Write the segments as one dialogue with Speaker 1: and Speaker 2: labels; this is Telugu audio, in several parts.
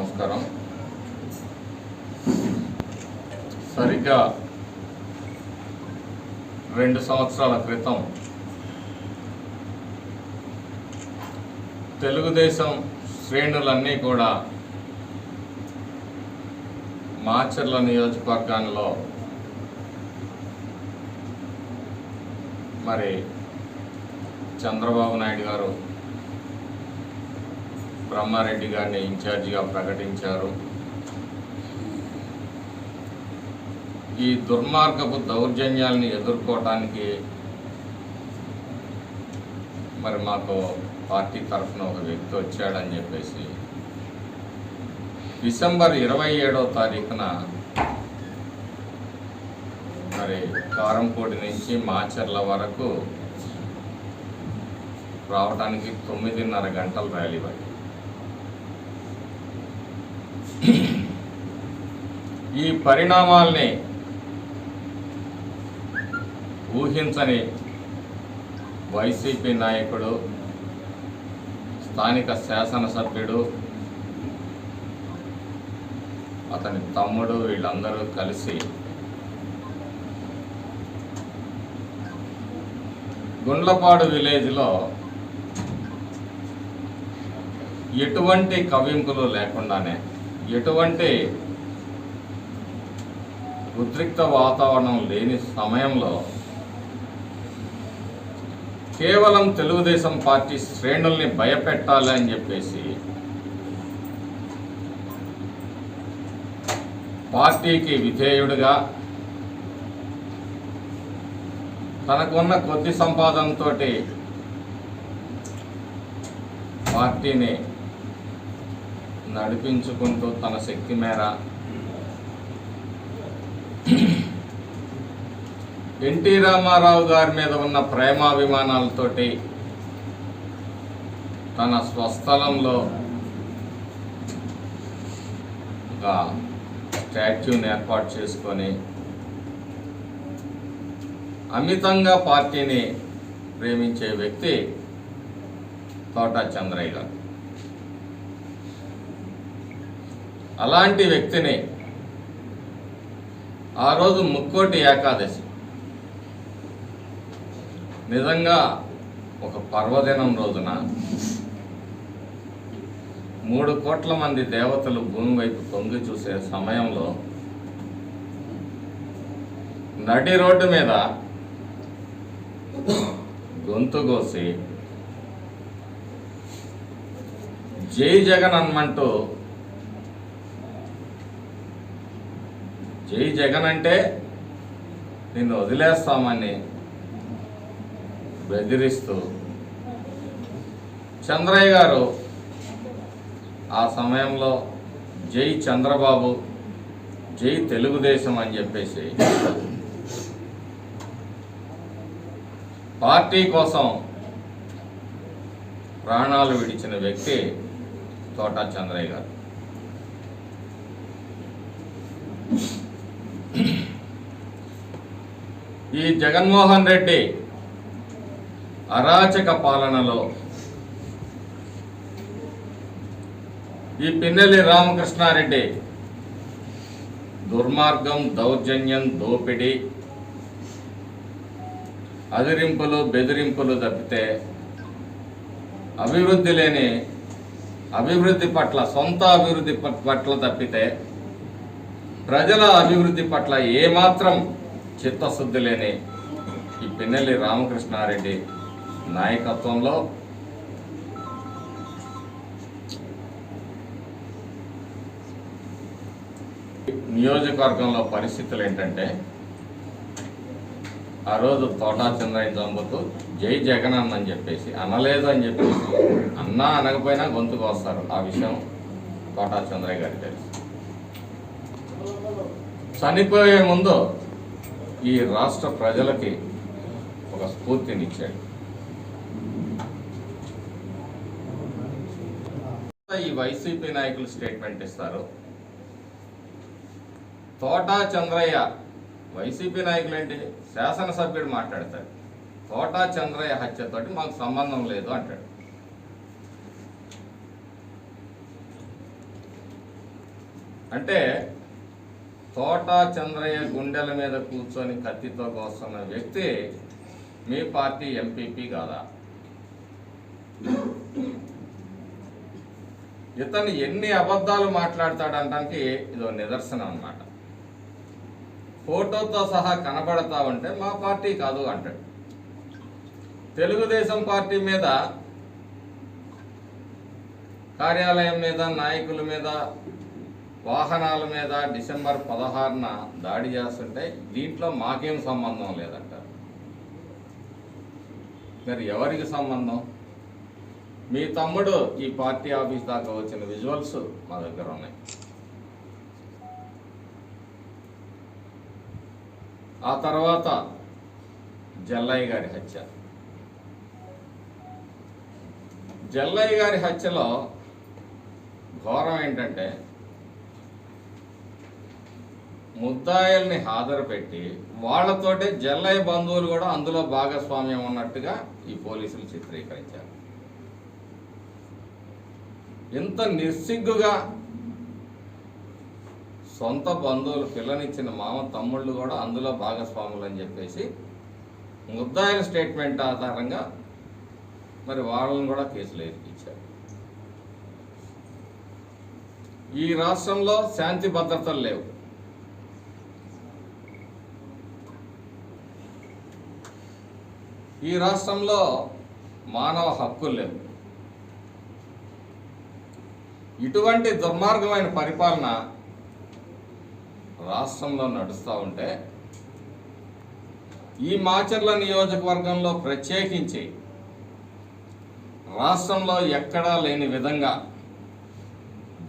Speaker 1: నమస్కారం. సరిగ్గా 2 సంవత్సరాల క్రితం తెలుగుదేశం శ్రేణులన్నీ కూడా మాచర్ల నియోజకవర్గంలో మరి చంద్రబాబు నాయుడు గారు బ్రహ్మారెడ్డి గారిని ఇన్ఛార్జిగా ప్రకటించారు. ఈ దుర్మార్గపు దౌర్జన్యాల్ని ఎదుర్కోవటానికి మరి మాకు పార్టీ తరఫున ఒక వ్యక్తి వచ్చాడని చెప్పేసి డిసెంబర్ 27వ తారీఖున మరి కారంపూడి నుంచి మాచర్ల వరకు రావడానికి 9:30 గంటల ర్యాలీ పడింది. ఈ పరిణామాల్ని ఊహించని వైసీపీ నాయకుడు, స్థానిక శాసనసభ్యుడు, అతని తమ్ముడు వీళ్ళందరూ కలిసి గుండ్లపాడు విలేజ్లో ఎటువంటి కవింపులు లేకుండానే, ఎటువంటి ఉద్రిక్త వాతావరణం లేని సమయంలో కేవలం తెలుగుదేశం పార్టీ శ్రేణుల్ని భయపెట్టాలి అని చెప్పేసి పార్టీకి విధేయుడిగా తనకున్న కొద్ది సంపాదనతో పార్టీని నడిపించుకుంటూ తన శక్తి మేర ఎన్టీ రామారావు గారి మీద ఉన్న ప్రేమాభిమానాలతోటి తన స్వస్థలంలో ఒక స్టాచ్యూని ఏర్పాటు చేసుకొని అమితంగా పార్టీని ప్రేమించే వ్యక్తి తోటా చంద్రయ్య గారు. అలాంటి వ్యక్తిని ఆ రోజు ముక్కోటి ఏకాదశి నిజంగా ఒక పర్వదినం రోజున 3 కోట్ల మంది దేవతలు భూమి వైపు తొంగి చూసే సమయంలో నడి రోడ్డు మీద గొంతు కోసి జై జగన్ అనమంటూ, జై జగన్ అంటే నిన్ను వదిలేస్తామని బెదిరిస్తూ చంద్రయ్య గారు ఆ సమయంలో జై చంద్రబాబు, జై తెలుగుదేశం అని చెప్పేసి పార్టీ కోసం ప్రాణాలు విడిచిన వ్యక్తి తోటా చంద్రయ్య గారు. ఈ జగన్మోహన్ రెడ్డి అరాచక పాలనలో ఈ పిన్నెల్లి రామకృష్ణారెడ్డి దుర్మార్గం, దౌర్జన్యం, దోపిడీ, అదిరింపులు, బెదిరింపులు తప్పితే అభివృద్ధి లేని, అభివృద్ధి పట్ల, సొంత అభివృద్ధి పట్ల తప్పితే ప్రజల అభివృద్ధి పట్ల ఏమాత్రం చిత్తశుద్ధి లేని ఈ పిన్నెల్లి రామకృష్ణారెడ్డి నాయకత్వంలో నియోజకవర్గంలో పరిస్థితులు ఏంటంటే, ఆ రోజు తోటా చంద్రయ్య చంపుతూ జై జగన్ అని చెప్పేసి అనలేదు అని చెప్పేసి, అన్నా అనకపోయినా గొంతుకు వస్తారు. ఆ విషయం తోటా చంద్రయ్య గారికి తెలుసు. చనిపోయే ముందు ఈ రాష్ట్ర ప్రజలకి ఒక స్ఫూర్తినిచ్చాడు. ఈ వైసీపీ నాయకులు స్టేట్మెంట్ ఇస్తారు. తోటా చంద్రయ్య, వైసీపీ నాయకులు ఏంటి, శాసనసభ్యుడు మాట్లాడతాడు, తోటా చంద్రయ్య హత్యతోటి మాకు సంబంధం లేదు అంటాడు. అంటే తోటా చంద్రయ్య గుండెల మీద కూర్చొని కత్తితో కోస్తున్న వ్యక్తి మీ పార్టీ ఎంపీపీ కాదా? ఇతను ఎన్ని అబద్ధాలు మాట్లాడతాడంటానికి ఇదో నిదర్శనం అన్నమాట. ఫోటోతో సహా కనబడతా ఉంటే మా పార్టీ కాదు అంటాడు. తెలుగుదేశం పార్టీ మీద, కార్యాలయం మీద, నాయకుల మీద, వాహనాల మీద డిసెంబర్ 16న దాడి చేస్తుంటే దీంట్లో మాకేం సంబంధం లేదంటారు. మరి ఎవరికి సంబంధం? మీ తమ్ముడు ఈ పార్టీ ఆఫీస్ దాకా వచ్చిన విజువల్స్ మా దగ్గర ఉన్నాయి. ఆ తర్వాత జల్లయ్య గారి హత్య. జల్లయ్య గారి హత్యలో ఘోరం ఏంటంటే ముద్దాయిల్ని హాజరు పెట్టి వాళ్లతోటే జల్లయ్య బంధువులు కూడా అందులో భాగస్వామ్యం ఉన్నట్టుగా ఈ పోలీసులు చిత్రీకరించారు. ఇంత నిర్సిగ్గుగా సొంత బంధువులు, పిల్లనిచ్చిన మామ, తమ్ముళ్ళు కూడా అందులో భాగస్వాములు అని చెప్పేసి ముద్దాయిల స్టేట్మెంట్ ఆధారంగా మరి వాళ్ళని కూడా కేసులు ఇరికించారు. ఈ రాష్ట్రంలో శాంతి భద్రతలు లేవు. ఈ రాష్ట్రంలో మానవ హక్కులు లేవు. ఇటువంటి దుర్మార్గమైన పరిపాలన రాష్ట్రంలో నడుస్తూ ఉంటే ఈ మాచర్ల నియోజకవర్గంలో ప్రత్యేకించి రాష్ట్రంలో ఎక్కడా లేని విధంగా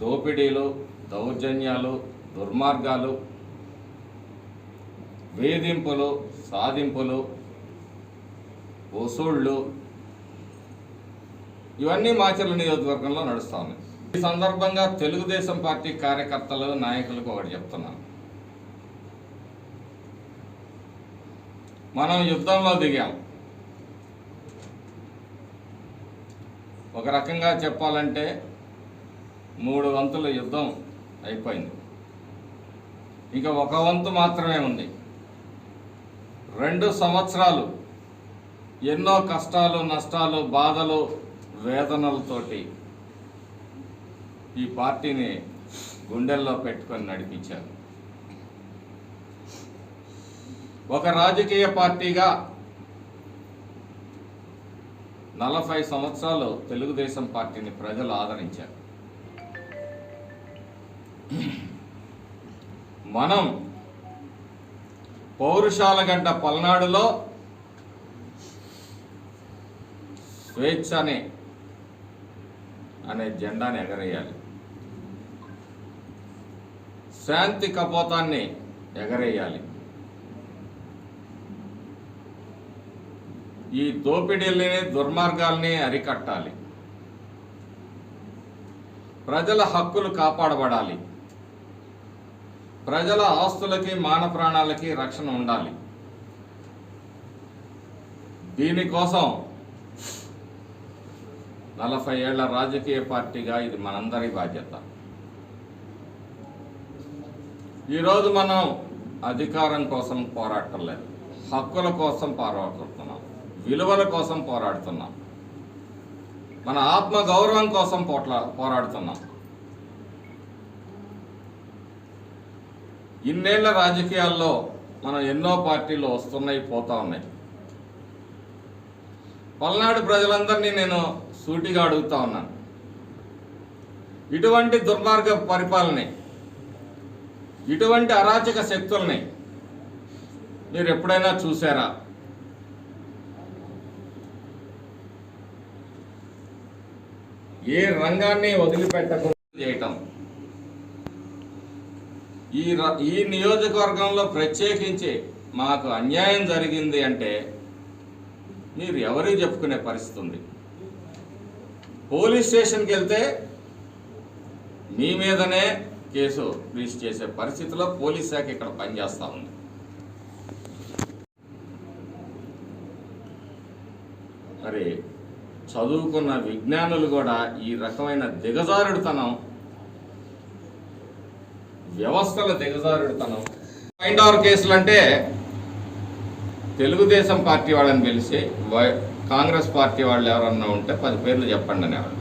Speaker 1: దోపిడీలు, దౌర్జన్యాలు, దుర్మార్గాలు, వేధింపులు, సాధింపులు, వసూళ్లు ఇవన్నీ మాచర్ల నియోజకవర్గంలో నడుస్తూ ఉన్నాయి. ఈ సందర్భంగా తెలుగుదేశం పార్టీ కార్యకర్తలు, నాయకులకు ఒకటి చెప్తున్నాను. మనం యుద్ధంలో దిగాం. ఒక రకంగా చెప్పాలంటే 3 వంతుల యుద్ధం అయిపోయింది. ఇక 1 వంతు మాత్రమే ఉంది. 2 సంవత్సరాలు ఎన్నో కష్టాలు, నష్టాలు, బాధలు, వేదనలతోటి ఈ పార్టీని గుండెల్లో పెట్టుకొని నడిపించారు. ఒక రాజకీయ పార్టీగా 40 సంవత్సరాలు తెలుగుదేశం పార్టీని ప్రజలు ఆదరించారు. మనం పౌరుషాలగడ్డ పల్నాడులో స్వేచ్ఛ అనే జెండాని ఎగరేయాలి. శాంతి కపోతాన్ని ఎగరేయాలి. ఈ దోపిడీల్ని, దుర్మార్గాల్ని అరికట్టాలి. ప్రజల హక్కులు కాపాడబడాలి. ప్రజల ఆస్తులకి, మాన ప్రాణాలకి రక్షణ ఉండాలి. దీనికోసం 40 ఏళ్ల రాజకీయ పార్టీగా ఇది మనందరి బాధ్యత. ఈరోజు మనం అధికారం కోసం పోరాటం లేదు, హక్కుల కోసం పోరాడుతున్నాం, విలువల కోసం పోరాడుతున్నాం, మన ఆత్మ గౌరవం కోసం పోరాడుతున్నాం. ఇన్నేళ్ల రాజకీయాల్లో మనం ఎన్నో పార్టీలు వస్తున్నాయి, పోతా ఉన్నాయి. పల్నాడు ప్రజలందరినీ నేను సూటిగా అడుగుతా ఉన్నాను, ఇటువంటి దుర్మార్గ పరిపాలన, ఇటువంటి అరాచక శక్తుల్ని మీరు ఎప్పుడైనా చూసారా? ఏ రంగాన్ని వదిలిపెట్టకుండా చేయటం. ఈ నియోజకవర్గంలో ప్రత్యేకించి మాకు అన్యాయం జరిగింది అంటే మీరు ఎవరికి చెప్పుకునే పరిస్థితి ఉంది. పోలీస్ స్టేషన్కి వెళ్తే మీ మీదనే కేసు రిజిస్టర్ చేసే పరిస్థితిలో పోలీస్ శాఖ ఇక్కడ పనిచేస్తూ ఉంది. మరి చదువుకున్న విజ్ఞానులు కూడా ఈ రకమైన దిగజారుడుతనం వ్యవస్థల దిగజారుడుతనం. పాయింట్ ఆఫ్ కేసులు అంటే తెలుగుదేశం పార్టీ వాళ్ళని పిలిచి కాంగ్రెస్ పార్టీ వాళ్ళు ఎవరన్నా ఉంటే 10 పేర్లు చెప్పండి అనేవాళ్ళు.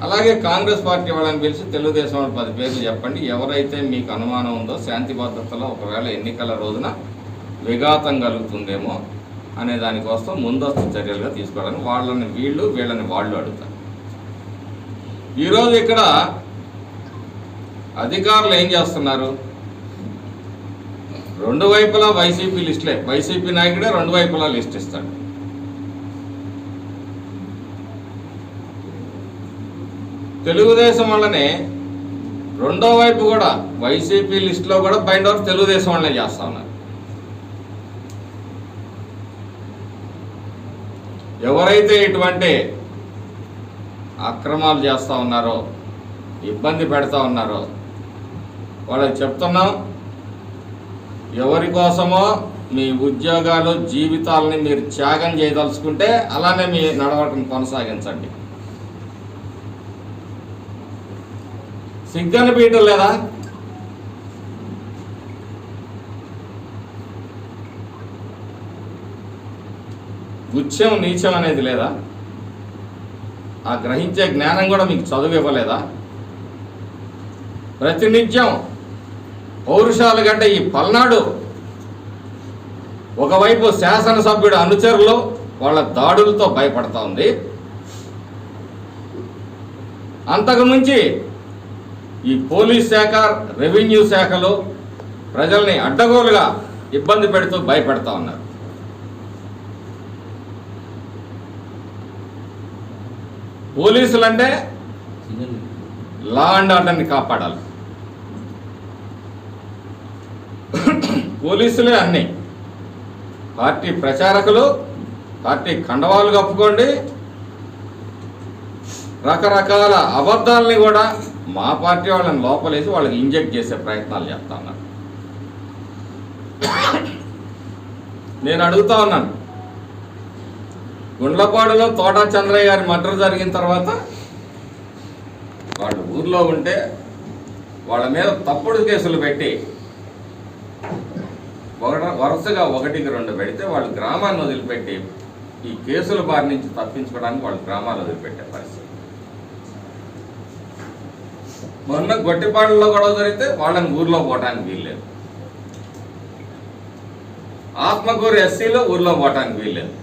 Speaker 1: అలాగే కాంగ్రెస్ పార్టీ వాళ్ళని పిలిచి తెలుగుదేశం వాళ్ళు 10 పేర్లు చెప్పండి, ఎవరైతే మీకు అనుమానం ఉందో శాంతి భద్రతలో ఒకవేళ ఎన్నికల రోజున విఘాతం కలుగుతుందేమో అనే దానికోసం ముందస్తు చర్యలుగా తీసుకోవడానికి వాళ్ళని వీళ్ళని వాళ్ళు అడుగుతారు. ఈరోజు ఇక్కడ అధికారులు ఏం చేస్తున్నారు? 2 వైపులా వైసీపీ లిస్టులే, వైసీపీ నాయకుడే 2 వైపులా లిస్ట్ ఇస్తాడు. తెలుగుదేశం వాళ్ళనే 2వ వైపు కూడా వైసీపీ లిస్టులో కూడా బైండ్ అవుట్ తెలుగుదేశం వాళ్ళనే చేస్తా ఉన్నారు. ఎవరైతే ఇటువంటి అక్రమాలు చేస్తూ ఉన్నారో, ఇబ్బంది పెడతా ఉన్నారో వాళ్ళకి చెప్తున్నాం, ఎవరి కోసమో మీ ఉద్యోగాలు జీవితాలని మీరు త్యాగం చేయదలుచుకుంటే అలానే మీ నడవటం కొనసాగించండి. సిగ్గని పీయటం లేదా? గుచ్ఛం నీచం అనేది లేదా? ఆ గ్రహించే జ్ఞానం కూడా మీకు చదువు ఇవ్వలేదా? ప్రతినిత్యం పౌరుషాల గడ్డ ఈ పల్నాడు ఒకవైపు శాసనసభ్యుడు అనుచరులు వాళ్ళ దాడులతో భయపడతా ఉంది, అంతకుమించి ఈ పోలీస్ శాఖ, రెవెన్యూ శాఖలు ప్రజల్ని అడ్డగోలుగా ఇబ్బంది పెడుతూ భయపెడతా ఉన్నారు. పోలీసులంటే లా అండ్ ఆర్డర్ని కాపాడాలి. పోలీసులే అన్నీ. పార్టీ ప్రచారకులు పార్టీ కండవాలు కప్పుకోండి, రకరకాల అబద్ధాలని కూడా మా పార్టీ వాళ్ళని లోపలేసి వాళ్ళకి ఇంజెక్ట్ చేసే ప్రయత్నాలు చేస్తా ఉన్నారు. నేను అడుగుతా ఉన్నాను, గుండ్లపాడులో తోటా చంద్రయ్య గారి మర్డర్ జరిగిన తర్వాత వాళ్ళు ఊర్లో ఉంటే వాళ్ళ మీద తప్పుడు కేసులు పెట్టి వరుసగా 1కి 2 పెడితే వాళ్ళు గ్రామాన్ని వదిలిపెట్టి ఈ కేసుల బారి నుంచి తప్పించుకోవడానికి వాళ్ళు గ్రామాలు వదిలిపెట్టే పరిస్థితి. మొన్న గొట్టిపాడులో గొడవ జరిగితే వాళ్ళని ఊర్లో పోవటానికి వీల్లేదు, ఆత్మకూరు ఎస్సీలో ఊర్లో పోవటానికి వీల్లేదు,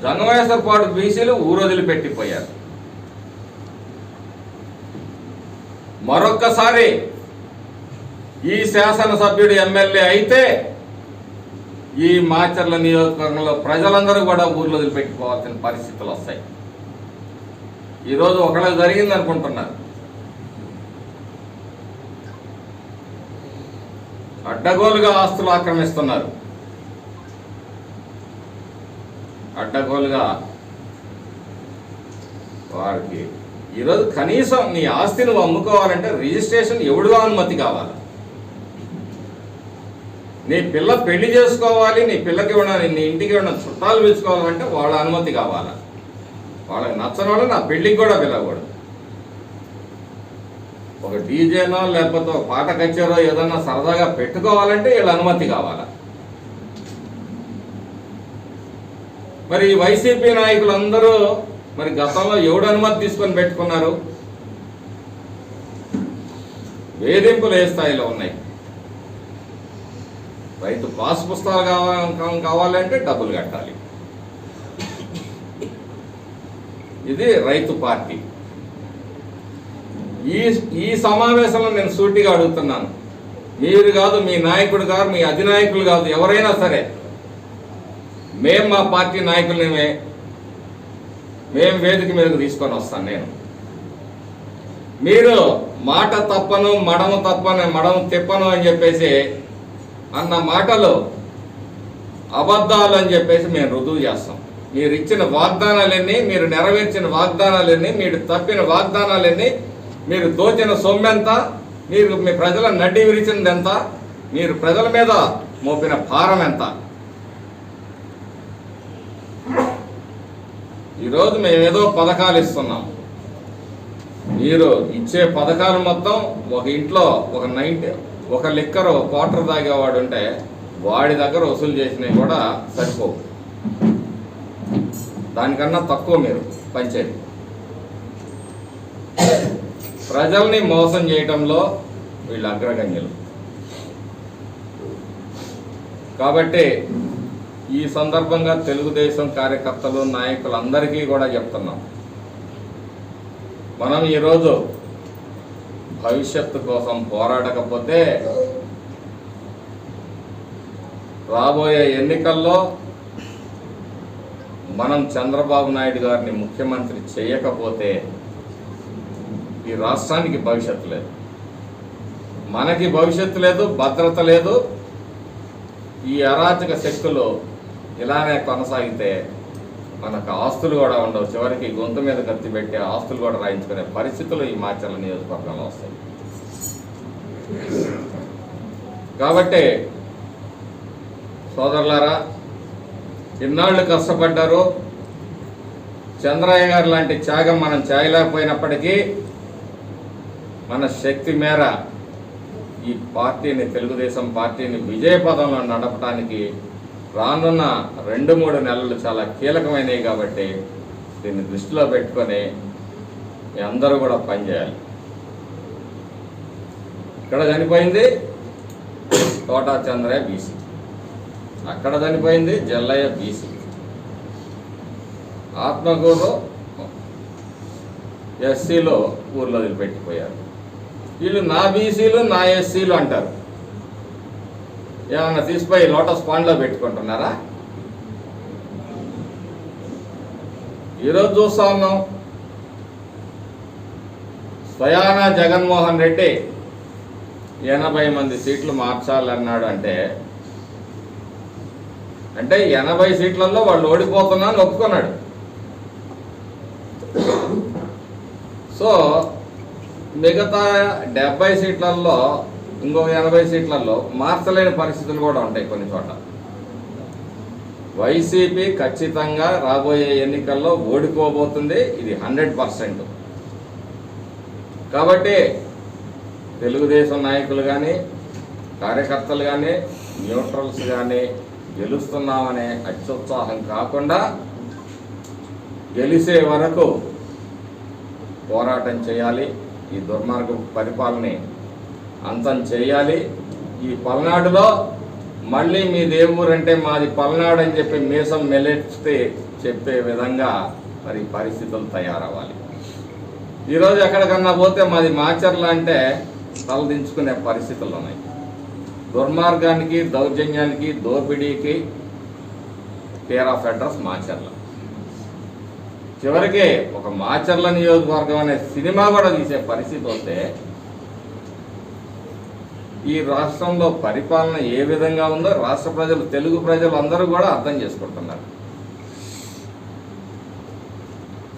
Speaker 1: జంగమేశ్వరపాడు బీసీలు ఊరు వదిలిపెట్టిపోయారు. మరొక్కసారి ఈ శాసనసభ్యుడు ఎమ్మెల్యే అయితే ఈ మాచర్ల నియోజకవర్గంలో ప్రజలందరూ కూడా ఊర్లో వదిలిపెట్టుకోవాల్సిన పరిస్థితులు వస్తాయి. ఈరోజు ఒకళ్ళకి జరిగింది అనుకుంటున్నారు, అడ్డగోలుగా ఆస్తులు ఆక్రమిస్తున్నారు, అడ్డగోలుగా వారికి. ఈరోజు కనీసం నీ ఆస్తి నువ్వు అమ్ముకోవాలంటే రిజిస్ట్రేషన్ ఎవడిగా అనుమతి కావాలి, నీ పిల్ల పెళ్లి చేసుకోవాలి, నీ పిల్లకి ఇవ్వడానికి, నీ ఇంటికి ఇవ్వడానికి చుట్టాలు పిలుచుకోవాలంటే వాళ్ళ అనుమతి కావాలి. వాళ్ళకి నచ్చని వాళ్ళు నా పెళ్లికి కూడా పిలవకూడదు. ఒక డీజేనో లేకపోతే ఒక పాట కచ్చారో ఏదన్నా సరదాగా పెట్టుకోవాలంటే వీళ్ళ అనుమతి కావాలా? మరి ఈ వైసీపీ నాయకులందరూ మరి గతంలో ఎవడు అనుమతి తీసుకొని పెట్టుకున్నారు? వేధింపులు ఏ స్థాయిలో ఉన్నాయి? రైతు పాస్ పుస్తకాలు కావాలంటే డబ్బులు కట్టాలి. ఇది రైతు పార్టీ. ఈ సమావేశంలో నేను సూటిగా అడుగుతున్నాను, మీరు కాదు, మీ నాయకుడు కాదు, మీ అధినాయకులు కాదు, ఎవరైనా సరే మేము మా పార్టీ నాయకుల్ని మేము వేదిక మీదకు తీసుకొని వస్తాను. నేను మీరు మాట తప్పను, మడము తిప్పను అని చెప్పేసి అన్న మాటలు అబద్ధాలు అని చెప్పేసి మేము రుజువు చేస్తాం. మీరు ఇచ్చిన వాగ్దానాలన్నీ, మీరు నెరవేర్చిన వాగ్దానాలన్నీ, మీరు తప్పిన వాగ్దానాలన్నీ, మీరు దోచిన సొమ్మెంత, మీరు మీ ప్రజల నడ్డి విరిచింది ఎంత, మీరు ప్రజల మీద మోపిన భారం ఎంత. ఈరోజు మేము ఏదో పథకాలు ఇస్తున్నాం, మీరు ఇచ్చే పథకాలు మొత్తం ఒక ఇంట్లో ఒక లిక్కర్ క్వార్టర్ తాగేవాడు ఉంటే వాడి దగ్గర వసూలు చేసినవి కూడా సరిపోవు, దానికన్నా తక్కువ మీరు పంచేది. ప్రజల్ని మోసం చేయటంలో వీళ్ళు అగ్రగణ్యులు. కాబట్టి ఈ సందర్భంగా తెలుగుదేశం కార్యకర్తలు నాయకులందరికీ కూడా చెప్తున్నాం, మనం ఈరోజు భవిష్యత్తు కోసం పోరాడకపోతే రాబోయే ఎన్నికల్లో మనం చంద్రబాబు నాయుడు గారిని ముఖ్యమంత్రి చేయకపోతే ఈ రాష్ట్రానికి భవిష్యత్తు లేదు, మనకి భవిష్యత్తు లేదు, భద్రత లేదు. ఈ అరాచక శక్తులు ఇలానే కొనసాగితే మనకు ఆస్తులు కూడా ఉండవు, చివరికి గొంతు మీద కత్తి పెట్టి ఆస్తులు కూడా రాయించుకునే పరిస్థితులు ఈ మాచర్ల నియోజకవర్గంలో వస్తాయి. కాబట్టి సోదరులారా, ఇన్నాళ్ళు కష్టపడ్డారు, చంద్రయ్య గారు లాంటి త్యాగం మనం చేయలేకపోయినప్పటికీ మన శక్తి మేర ఈ పార్టీని, తెలుగుదేశం పార్టీని విజయపథంలో నడపడానికి రానున్న 2-3 నెలలు చాలా కీలకమైనవి. కాబట్టి దీన్ని దృష్టిలో పెట్టుకొని మీ అందరూ కూడా పనిచేయాలి. ఇక్కడ చనిపోయింది తోటా చంద్రయ్య బీసీ, అక్కడ చనిపోయింది జల్లయ్య బీసీ, ఆత్మకూరు ఎస్సీలో ఊర్లో వదిలిపెట్టిపోయారు. వీళ్ళు నా బీసీలు నా ఎస్సీలు అంటారు. ఏమన్నా తీసిపోయి లోటస్ పాండ్లో పెట్టుకుంటున్నారా? ఈరోజు చూస్తా ఉన్నాం, స్వయాన జగన్మోహన్ రెడ్డి 80 మంది సీట్లు మార్చాలన్నాడు. అంటే 80 సీట్లలో వాళ్ళు ఓడిపోతున్నాను ఒప్పుకున్నాడు. సో మిగతా 70 సీట్లలో ఇంకొక 80 సీట్లలో మార్చలేని పరిస్థితులు కూడా ఉంటాయి కొన్ని చోట్ల. వైసీపీ ఖచ్చితంగా రాబోయే ఎన్నికల్లో ఓడిపోబోతుంది, ఇది 100%. కాబట్టి తెలుగుదేశం నాయకులు కానీ, కార్యకర్తలు కానీ, న్యూట్రల్స్ కానీ గెలుస్తున్నామనే అత్యుత్సాహం కాకుండా గెలిచే వరకు పోరాటం చేయాలి. ఈ దుర్మార్గ పరిపాలన అంతం చేయాలి. ఈ పల్నాడులో మళ్ళీ మీ దేవురంటే మాది పల్నాడు అని చెప్పి మీసం మెలెత్తి చెప్పే విధంగా మరి పరిస్థితులు తయారవ్వాలి. ఈరోజు ఎక్కడికన్నా పోతే మాది మాచర్ల అంటే తలదించుకునే పరిస్థితులు ఉన్నాయి. దుర్మార్గానికి, దౌర్జన్యానికి, దోపిడీకి కేర్ ఆఫ్ అడ్రస్ మాచర్ల. చివరికి ఒక మాచర్ల నియోజకవర్గం అనే సినిమా కూడా తీసే పరిస్థితి వస్తే ఈ రాష్ట్రంలో పరిపాలన ఏ విధంగా ఉందో రాష్ట్ర ప్రజలు, తెలుగు ప్రజలు అందరూ కూడా అర్థం చేసుకుంటున్నారు.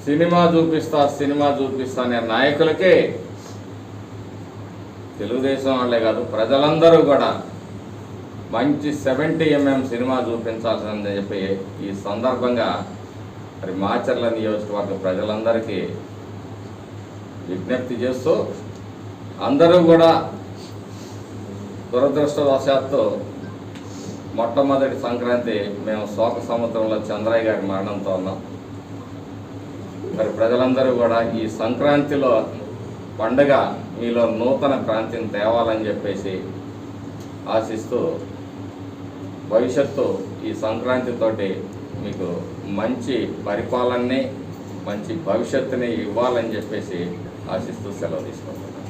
Speaker 1: సినిమా చూపిస్తా అనే నాయకులకే తెలుగుదేశం వాళ్ళే కాదు ప్రజలందరూ కూడా మంచి 70mm సినిమా చూపించాల్సిందని చెప్పి ఈ సందర్భంగా మరి మాచర్ల నియోజకవర్గ ప్రజలందరికీ విజ్ఞప్తి చేస్తూ, అందరూ కూడా దురదృష్టవశాత్తు మొట్టమొదటి సంక్రాంతి మేము శోక సముద్రంలో చంద్రయ్య గారి మరణంతో ఉన్నాం. మరి ప్రజలందరూ కూడా ఈ సంక్రాంతిలో పండుగ మీలో నూతన క్రాంతిని తేవాలని చెప్పేసి ఆశిస్తూ, భవిష్యత్తు ఈ సంక్రాంతితోటి మీకు మంచి పరిపాలనని, మంచి భవిష్యత్తుని ఇవ్వాలని చెప్పేసి ఆశిస్తూ సెలవు తీసుకుంటున్నాను.